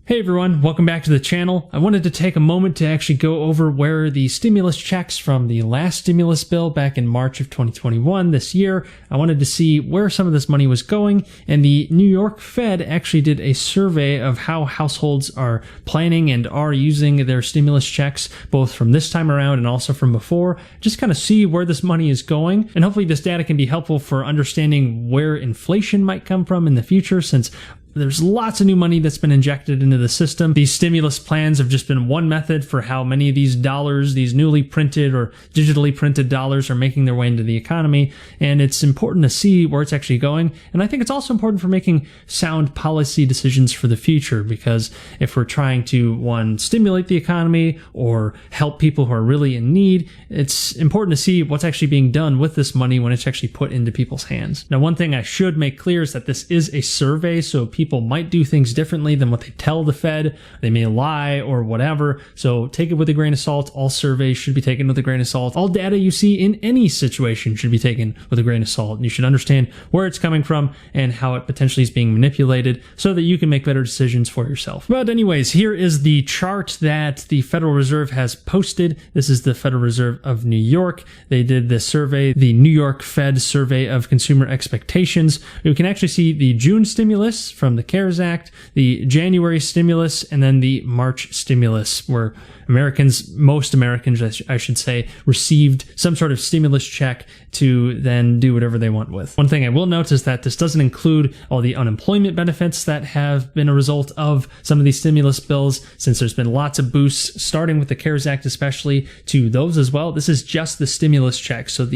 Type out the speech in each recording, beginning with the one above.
Hey everyone, welcome back to the channel. I wanted to take a moment to actually go over where the stimulus checks from the last stimulus bill back in March of 2021 this year. I wanted to see where some of this money was going, and the New York Fed actually did a survey of how households are planning and are using their stimulus checks, both from this time around and also from before. Just kind of see where this money is going, and hopefully this data can be helpful for understanding where inflation might come from in the future, since there's lots of new money that's been injected into the system. These stimulus plans have just been one method for how many of these dollars, these newly printed or digitally printed dollars, are making their way into the economy. And it's important to see where it's actually going. And I think it's also important for making sound policy decisions for the future, because if we're trying to, one, stimulate the economy or help people who are really in need, it's important to see what's actually being done with this money when it's actually put into people's hands. Now, one thing I should make clear is that this is a survey, so people might do things differently than what they tell the Fed. They may lie or whatever. So take it with a grain of salt. All surveys should be taken with a grain of salt. All data you see in any situation should be taken with a grain of salt. And you should understand where it's coming from and how it potentially is being manipulated so that you can make better decisions for yourself. But anyways, here is the chart that the Federal Reserve has posted. This is the Federal Reserve of New York. They did this survey, the New York Fed Survey of Consumer Expectations. You can actually see the June stimulus from the CARES Act, the January stimulus, and then the March stimulus, where most Americans, I should say, received some sort of stimulus check to then do whatever they want with. One thing I will note is that this doesn't include all the unemployment benefits that have been a result of some of these stimulus bills, since there's been lots of boosts, starting with the CARES Act especially, to those as well. This is just the stimulus check, so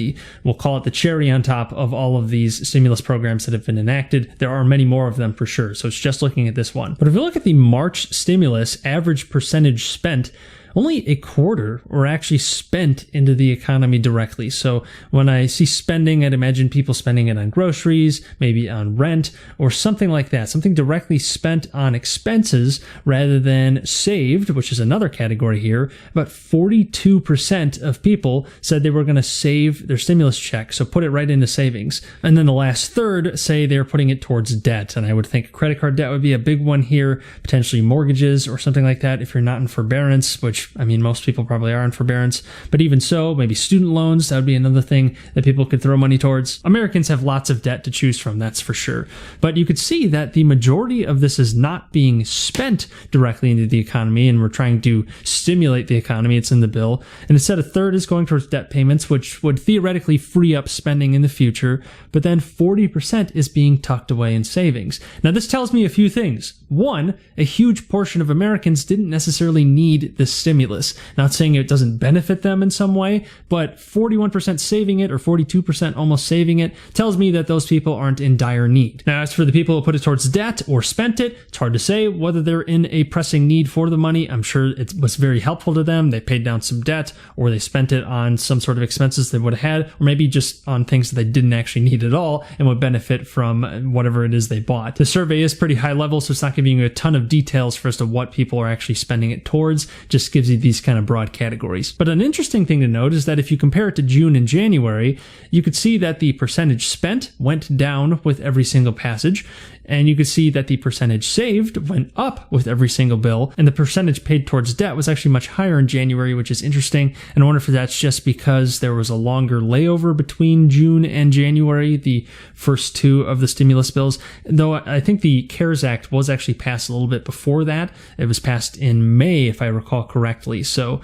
we'll call it the cherry on top of all of these stimulus programs that have been enacted. There are many more of them for sure, so it's just looking at this one. But if you look at the March stimulus average percentage spent, only a quarter were actually spent into the economy directly. So when I see spending, I'd imagine people spending it on groceries, maybe on rent, or something like that. Something directly spent on expenses rather than saved, which is another category here. About 42% of people said they were going to save their stimulus check, so put it right into savings. And then the last third say they're putting it towards debt. And I would think credit card debt would be a big one here, potentially mortgages or something like that if you're not in forbearance, which most people probably are in forbearance, but even so, maybe student loans, that would be another thing that people could throw money towards. Americans have lots of debt to choose from, that's for sure. But you could see that the majority of this is not being spent directly into the economy, and we're trying to stimulate the economy. It's in the bill. And instead, a third is going towards debt payments, which would theoretically free up spending in the future. But then 40% is being tucked away in savings. Now, this tells me a few things. One, a huge portion of Americans didn't necessarily need this stimulus. Not saying it doesn't benefit them in some way, but 41% saving it, or 42% almost saving it, tells me that those people aren't in dire need. Now, as for the people who put it towards debt or spent it, it's hard to say whether they're in a pressing need for the money. I'm sure it was very helpful to them. They paid down some debt, or they spent it on some sort of expenses they would have had, or maybe just on things that they didn't actually need at all and would benefit from whatever it is they bought. The survey is pretty high level, so it's not giving you a ton of details as to what people are actually spending it towards. Just gives you these kind of broad categories. But an interesting thing to note is that if you compare it to June and January, you could see that the percentage spent went down with every single passage, and you could see that the percentage saved went up with every single bill, and the percentage paid towards debt was actually much higher in January, which is interesting. And I wonder if that's just because there was a longer layover between June and January, the first two of the stimulus bills, though I think the CARES Act was actually passed a little bit before that. It was passed in May, if I recall correctly. So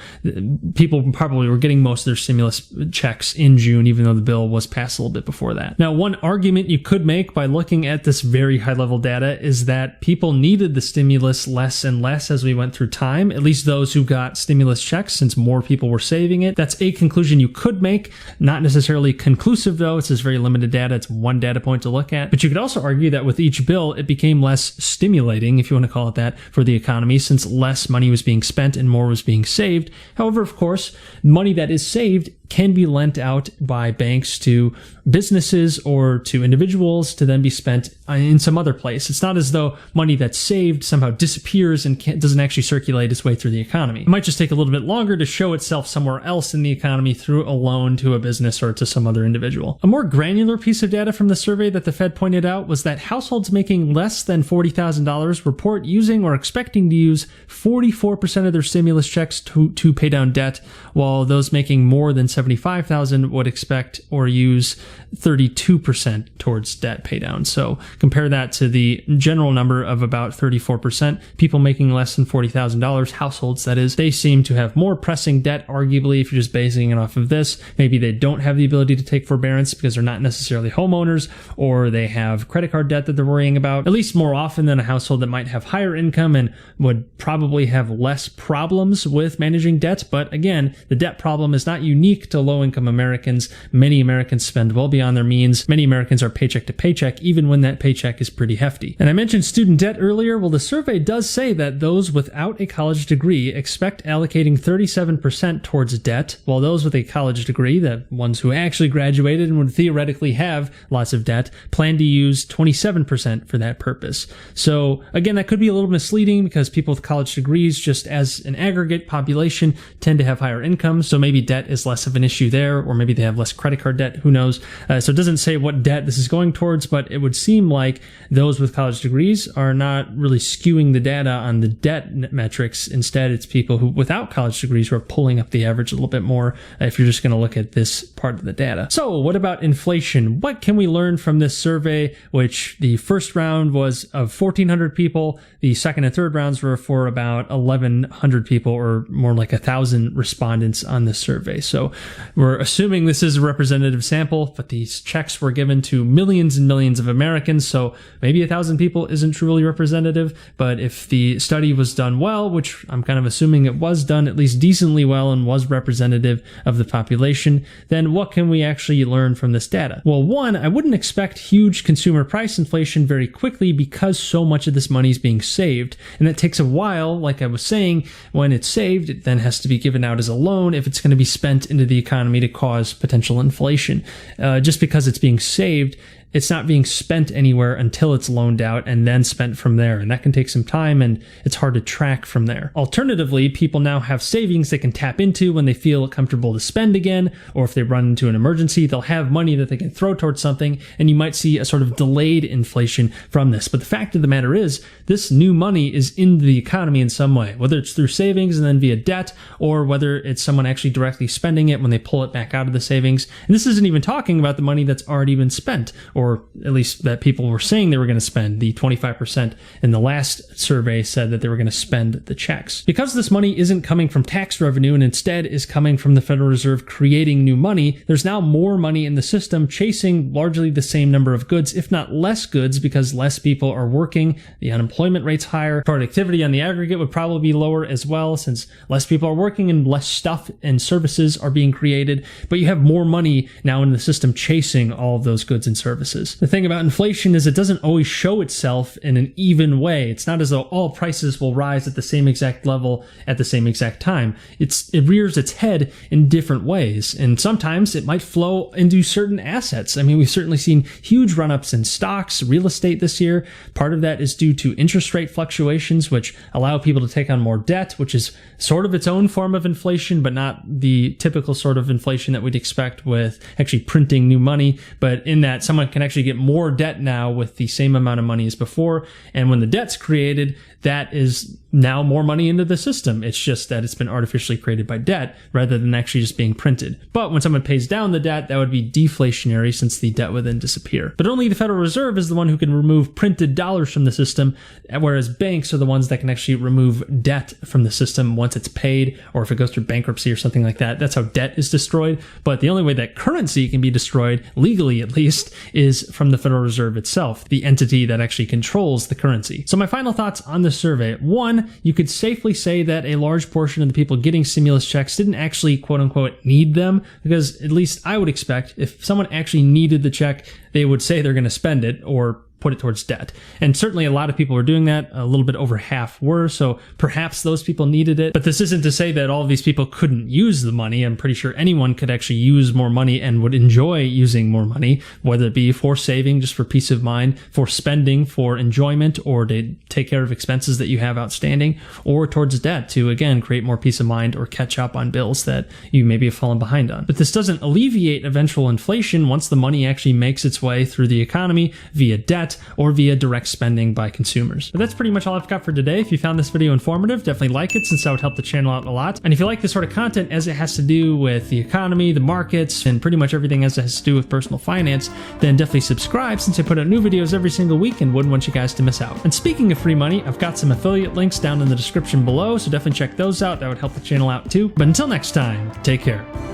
people probably were getting most of their stimulus checks in June, even though the bill was passed a little bit before that. Now, one argument you could make by looking at this very high level data is that people needed the stimulus less and less as we went through time, at least those who got stimulus checks, since more people were saving it. That's a conclusion you could make, not necessarily conclusive though. It's just very limited data. It's one data point to look at. But you could also argue that with each bill, it became less stimulating, if you want to call it that, for the economy, since less money was being spent and more was being saved. However, of course, money that is saved can be lent out by banks to businesses or to individuals to then be spent in some other place. It's not as though money that's saved somehow disappears and doesn't actually circulate its way through the economy. It might just take a little bit longer to show itself somewhere else in the economy through a loan to a business or to some other individual. A more granular piece of data from the survey that the Fed pointed out was that households making less than $40,000 report using or expecting to use 44% of their stimulus checks to pay down debt, while those making more than $75,000 would expect or use 32% towards debt paydown. So compare that to the general number of about 34%. People making less than $40,000, households that is, they seem to have more pressing debt, arguably, if you're just basing it off of this. Maybe they don't have the ability to take forbearance because they're not necessarily homeowners, or they have credit card debt that they're worrying about, at least more often than a household that might have higher income and would probably have less problems with managing debt. But again, the debt problem is not unique to low-income Americans. Many Americans spend well beyond their means. Many Americans are paycheck to paycheck, even when that paycheck is pretty hefty. And I mentioned student debt earlier. Well, the survey does say that those without a college degree expect allocating 37% towards debt, while those with a college degree, the ones who actually graduated and would theoretically have lots of debt, plan to use 27% for that purpose. So again, that could be a little misleading because people with college degrees, just as an aggregate population, tend to have higher incomes. So maybe debt is less of an issue there, or maybe they have less credit card debt. Who knows? So it doesn't say what debt this is going towards, but it would seem like those with college degrees are not really skewing the data on the debt metrics. Instead, it's people who without college degrees who are pulling up the average a little bit more if you're just going to look at this part of the data. So what about inflation? What can we learn from this survey, which the first round was of 1,400 people. The second and third rounds were for about 1,100 people, or more like 1,000 respondents on this survey. So we're assuming this is a representative sample, but these checks were given to millions and millions of Americans. So maybe 1,000 people isn't truly representative, but if the study was done well, which I'm kind of assuming it was done at least decently well and was representative of the population, then what can we actually learn from this data? Well, one, I wouldn't expect huge consumer price inflation very quickly because so much of this money is being saved, and it takes a while. Like I was saying, when it's saved, it then has to be given out as a loan if it's going to be spent into the economy to cause potential inflation. Just because it's being saved, it's not being spent anywhere until it's loaned out and then spent from there. And that can take some time, and it's hard to track from there. Alternatively, people now have savings they can tap into when they feel comfortable to spend again, or if they run into an emergency, they'll have money that they can throw towards something, and you might see a sort of delayed inflation from this. But the fact of the matter is, this new money is in the economy in some way, whether it's through savings and then via debt, or whether it's someone actually directly spending it when they pull it back out of the savings. And this isn't even talking about the money that's already been spent, or at least that people were saying they were going to spend. The 25% in the last survey said that they were going to spend the checks. Because this money isn't coming from tax revenue and instead is coming from the Federal Reserve creating new money, there's now more money in the system chasing largely the same number of goods, if not less goods, because less people are working, the unemployment rate's higher, productivity on the aggregate would probably be lower as well, since less people are working and less stuff and services are being created, but you have more money now in the system chasing all of those goods and services. The thing about inflation is it doesn't always show itself in an even way. It's not as though all prices will rise at the same exact level at the same exact time. It rears its head in different ways, and sometimes it might flow into certain assets. I mean, we've certainly seen huge run-ups in stocks, real estate this year. Part of that is due to interest rate fluctuations, which allow people to take on more debt, which is sort of its own form of inflation, but not the typical sort of inflation that we'd expect with actually printing new money. But in that, someone can actually get more debt now with the same amount of money as before. And when the debt's created, that is now more money into the system. It's just that it's been artificially created by debt rather than actually just being printed. But when someone pays down the debt, that would be deflationary since the debt would then disappear. But only the Federal Reserve is the one who can remove printed dollars from the system, whereas banks are the ones that can actually remove debt from the system once it's paid, or if it goes through bankruptcy or something like that. That's how debt is destroyed. But the only way that currency can be destroyed, legally at least, is from the Federal Reserve itself, the entity that actually controls the currency. So my final thoughts on the survey. One, you could safely say that a large portion of the people getting stimulus checks didn't actually, quote unquote, need them, because at least I would expect if someone actually needed the check, they would say they're going to spend it or put it towards debt. And certainly a lot of people were doing that. A little bit over half were. So perhaps those people needed it. But this isn't to say that all of these people couldn't use the money. I'm pretty sure anyone could actually use more money and would enjoy using more money, whether it be for saving, just for peace of mind, for spending, for enjoyment, or to take care of expenses that you have outstanding, or towards debt to, again, create more peace of mind or catch up on bills that you maybe have fallen behind on. But this doesn't alleviate eventual inflation once the money actually makes its way through the economy via debt or via direct spending by consumers. But that's pretty much all I've got for today. If you found this video informative, definitely like it, since that would help the channel out a lot. And if you like this sort of content as it has to do with the economy, the markets, and pretty much everything as it has to do with personal finance, then definitely subscribe, since I put out new videos every single week and wouldn't want you guys to miss out. And speaking of free money, I've got some affiliate links down in the description below, so definitely check those out. That would help the channel out too. But until next time, take care.